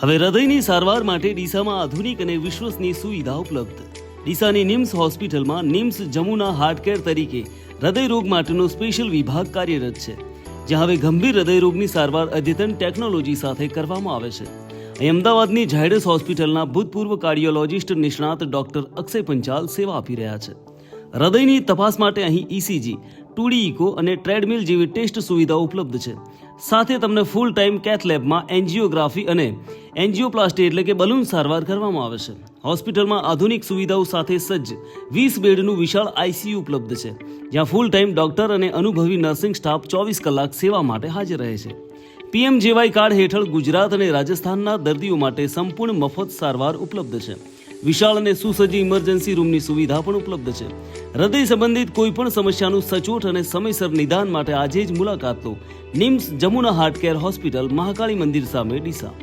હવે હૃદયની સારવાર માટે ડીસામાં આધુનિક અને વિશ્વસનીય સુવિધા ઉપલબ્ધ. ડીસાની નિમ્સ હોસ્પિટલમાં નિમ્સ જમુના હાર્ટ કેર તરીકે હૃદય રોગ માટેનો સ્પેશિયલ વિભાગ કાર્યરત છે, જ્યાં હવે ગંભીર હૃદય રોગની સારવાર અદ્યતન ટેકનોલોજી સાથે કરવામાં આવે છે. અહીં અમદાવાદની ઝાયડસ હોસ્પિટલના ભૂતપૂર્વ કાર્ડિયોલોજિસ્ટ નિષ્ણાત ડોક્ટર અક્ષય પંચાલ સેવા આપી રહ્યા છે. હૃદયની તપાસ માટે અહીં ઇસીજી, 2D ઇકો અને ટ્રેડમિલ જેવી ટેસ્ટ સુવિધાઓ ઉપલબ્ધ છે. સાથે તમને ફૂલ ટાઈમ કેથ લેબમાં એન્જિયોગ્રાફી અને એન્જિયોપ્લાસ્ટી એટલે કે બલૂન સારવાર કરવામાં આવે છે. હોસ્પિટલમાં આધુનિક સુવિધાઓ સાથે સજ્જ 20 બેડનું વિશાળ આઈસીયુ ઉપલબ્ધ છે, જ્યાં ફૂલ ટાઈમ ડોક્ટર અને અનુભવી નર્સિંગ સ્ટાફ 24 કલાક સેવા માટે હાજર રહે છે. પીએમજેવાય કાર્ડ હેઠળ ગુજરાત અને રાજસ્થાનના દર્દીઓ માટે સંપૂર્ણ મફત સારવાર ઉપલબ્ધ છે. વિશાળ અને સુસજ્જ ઇમરજન્સી રૂમની સુવિધા પણ ઉપલબ્ધ છે. હૃદય સંબંધિત કોઈ પણ સમસ્યાનું સચોટ અને સમયસર નિદાન માટે આજે જ મુલાકાત લો. Nims Jamuna heart care hospital, Mahakali મંદિર સામે, ડીસા.